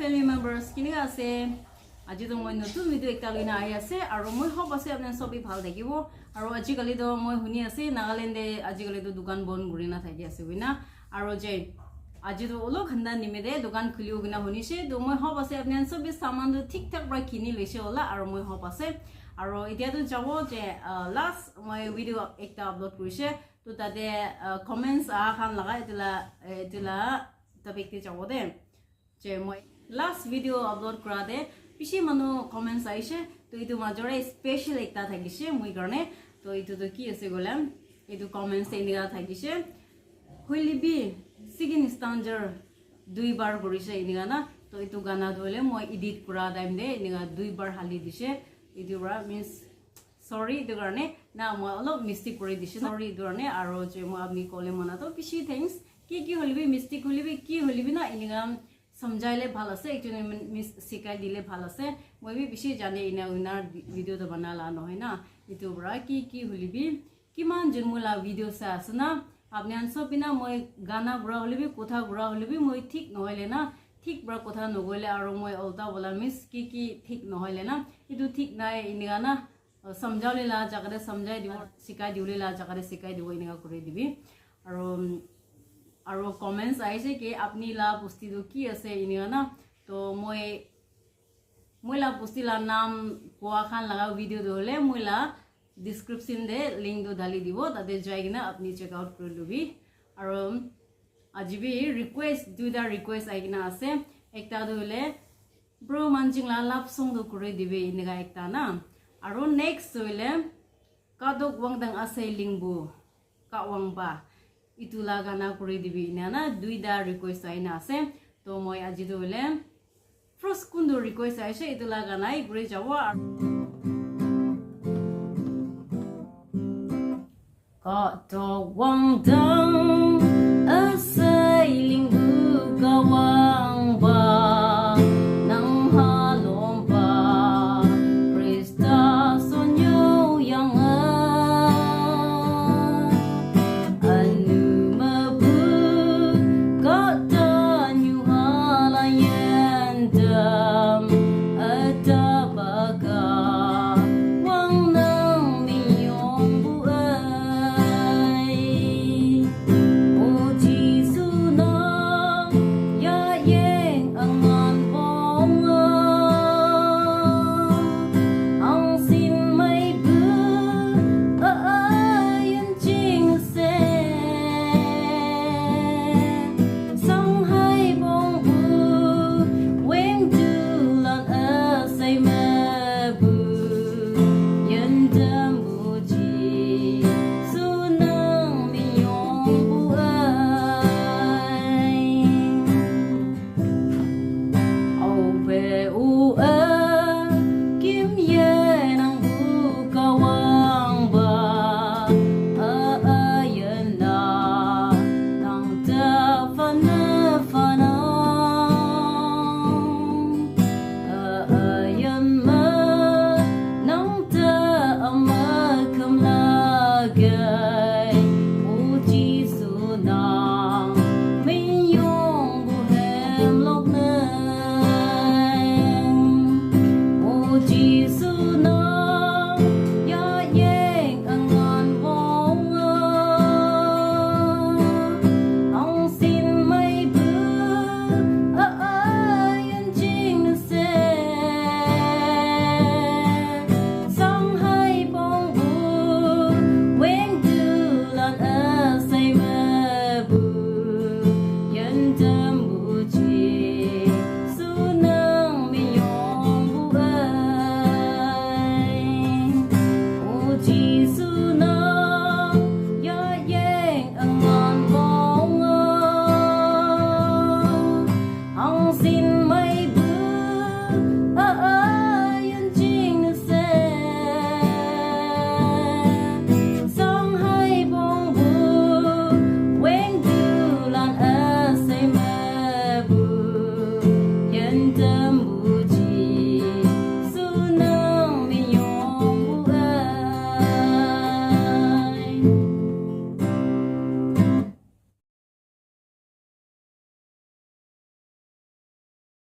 family members kini ase আজি তো মই নতুন ভিডিও একটা লইনা আই আছে আৰু মই হব আছে আপোনাক সবই ভাল থাকিব আৰু আজি কালি তো মই শুনি আছে নাগালেণ্ডে আজি কালি তো দোকান বন্ধ কৰি না থাকি আছে বিনা আৰু যে আজি তো ওলো খন্দা নিমেদে দোকান খুলিও বিনা শুনিছে তো মই হব আছে আপোনাক সবই সামান তো ঠিক ঠাক পৰা কিনি লৈছে ওলা আৰু মই হব আছে আৰু এতিয়া তো যাব যে লাষ্ট মই ভিডিও একটা আপলোড কৰিছে তো তাতে কমেন্টস আখান লাগা এতলা টপিকতে যাব দে যে মই লাষ্ট ভিডিও আপলোড কৰা দে পিছে মানু কমেন্টস আইছে তো ইটো মাজৰে স্পেশাল একটা থাকিছে মই কাৰণে তো ইটো তো কি আছে গলাম ইটো কমেন্টস এনিগা থাকিছে হইলিবি সিগিন স্টাঞ্জার দুইবার কৰিছে এনিগা না তো ইটো গানা ধলে মই এডিট কৰা টাইম দে এনিগা দুইবাৰ হালি দিছে ইটো ৰা মিন্স সৰি ইটো কাৰণে না মই অলপ মিস্টেক কৰি দিছে সৰি ইটো কাৰণে আৰু যে মই আপনি কলে মনা তো পিছে থ্যাঙ্কস কি হলিবি মিস্টেক হলিবি কি হলিবি না এনিগা समझाइले ভাল আছে একজনে মিস শিকাই দিলে ভাল আছে মই বি বেছি জানে ইনা উনার ভিডিও তো বানালা নহয় না ইটো বড়া কি হলিবি কিমান জন্মলা ভিডিও সা আছে না আপনি আনসব বিনা মই গানা বড়া হলিবি কথা বড়া হলিবি মই ঠিক নহইলে না ঠিক বড়া কথা নগইলে আর মই উল্টা বলা মিস কি ঠিক নহইলে না ইটো ঠিক নাই ইনিগা না समझावले ला জাগারে समझाই দিব শিকাই দিউলে লা জাগারে শিকাই দিব ইনিগা করে দিবি আৰু কমেন্টস আইছে কি আপনি লা পুস্তি দো কি আছে ইনিগা না তো মই লা পুস্তি লা নাম কোয়া খান লাগা ভিডিও দলে মই লা ডেসক্রিপশন দে লিংক দো ঢালি দিব তাতে যাই কিনা আপনি চেক আউট কৰি লবি আৰু আজিবি রিকোয়েস্ট দুইটা রিকোয়েস্ট আইকিনা আছে একটা দলে ব্রো মানজিং লা লাভ সং দো করে দিবে ইনিগা একটা না আৰু নেক্সট হইলে কাদক ওয়াংদাং আছে লিংবু কা ওয়াংবা ইতুলা গানা কৰি দিবি না দুইটা রিকোয়েস্ট আইনা আছে তো মই আজি দলে ফার্স্ট কুন্দো রিকোয়েস্ট আইছে ইতুলা গানাই কৰি যাব কাদক ওয়াংদাং আছে লিংবু কা ওয়াংবা and